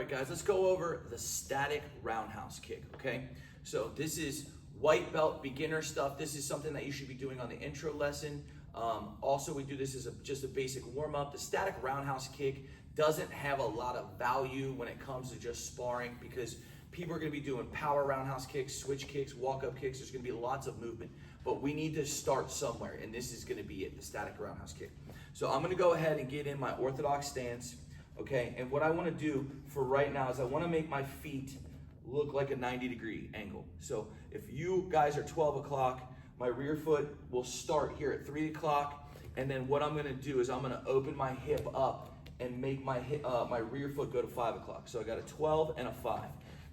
right, guys, let's go over the static roundhouse kick, okay? So this is white belt beginner stuff. This is something that you should be doing on the intro lesson. Also, we do this as just a basic warm-up. The static roundhouse kick doesn't have a lot of value when it comes to just sparring because people are going to be doing power roundhouse kicks, switch kicks, walk-up kicks. There's going to be lots of movement, but we need to start somewhere, and this is going to be it, the static roundhouse kick. So I'm going to go ahead and get in my orthodox stance, okay? And what I want to do for right now is I want to make my feet look like a 90-degree angle. So if you guys are 12 o'clock, my rear foot will start here at 3 o'clock, and then what I'm going to do is I'm going to open my hip up and make my rear foot go to 5 o'clock. So I got a 12 and a 5.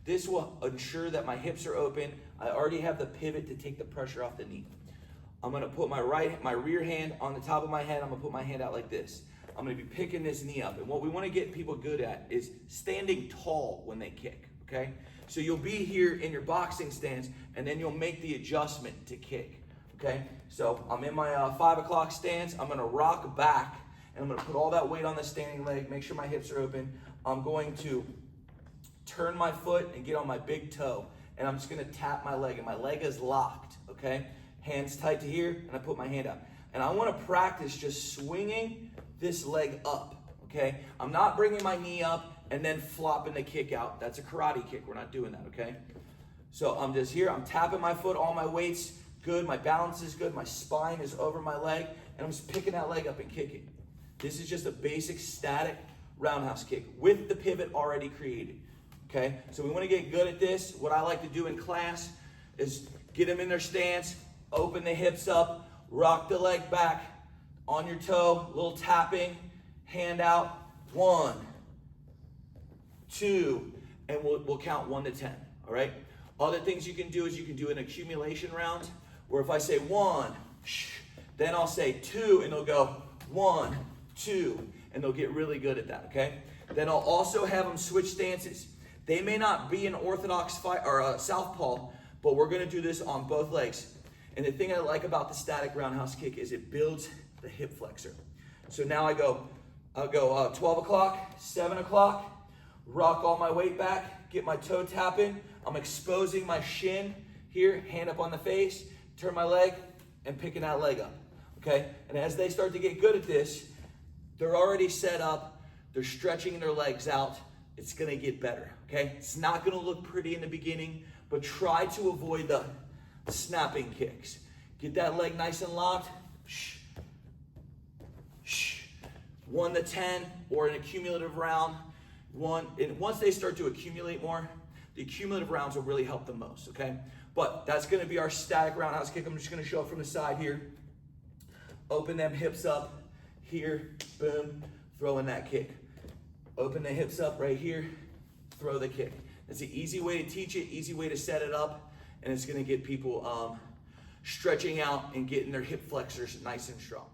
This will ensure that my hips are open. I already have the pivot to take the pressure off the knee. I'm gonna put my rear hand on the top of my head. I'm gonna put my hand out like this. I'm gonna be picking this knee up. And what we wanna get people good at is standing tall when they kick, okay? So you'll be here in your boxing stance and then you'll make the adjustment to kick, okay? So I'm in my 5 o'clock stance. I'm gonna rock back and I'm gonna put all that weight on the standing leg, make sure my hips are open. I'm going to turn my foot and get on my big toe, and I'm just gonna tap my leg, and my leg is locked, okay? Hands tight to here, and I put my hand out. And I wanna practice just swinging this leg up, okay? I'm not bringing my knee up and then flopping the kick out. That's a karate kick, we're not doing that, okay? So I'm just here, I'm tapping my foot, all my weight's good, my balance is good, my spine is over my leg, and I'm just picking that leg up and kicking. This is just a basic static roundhouse kick with the pivot already created. Okay, so we want to get good at this. What I like to do in class is get them in their stance, open the hips up, rock the leg back on your toe, little tapping, hand out, 1, 2, and we'll count 1 to 10, all right? Other things you can do is you can do an accumulation round, where if I say 1, then I'll say 2, and they'll go 1, 2, and they'll get really good at that, okay? Then I'll also have them switch stances. They may not be an orthodox fight or a southpaw, but we're gonna do this on both legs. And the thing I like about the static roundhouse kick is it builds the hip flexor. So now I'll go 12 o'clock, 7 o'clock, rock all my weight back, get my toe tapping. I'm exposing my shin here, hand up on the face, turn my leg, and picking that leg up, okay? And as they start to get good at this, they're already set up, they're stretching their legs out. It's gonna get better, okay? It's not gonna look pretty in the beginning, but try to avoid the snapping kicks. Get that leg nice and locked. 1 to 10, or an accumulative round. And once they start to accumulate more, the accumulative rounds will really help the most, okay? But that's gonna be our static roundhouse kick. I'm just gonna show it from the side here. Open them hips up, here, boom, throw in that kick. Open the hips up right here, throw the kick. It's an easy way to teach it, easy way to set it up, and it's gonna get people stretching out and getting their hip flexors nice and strong.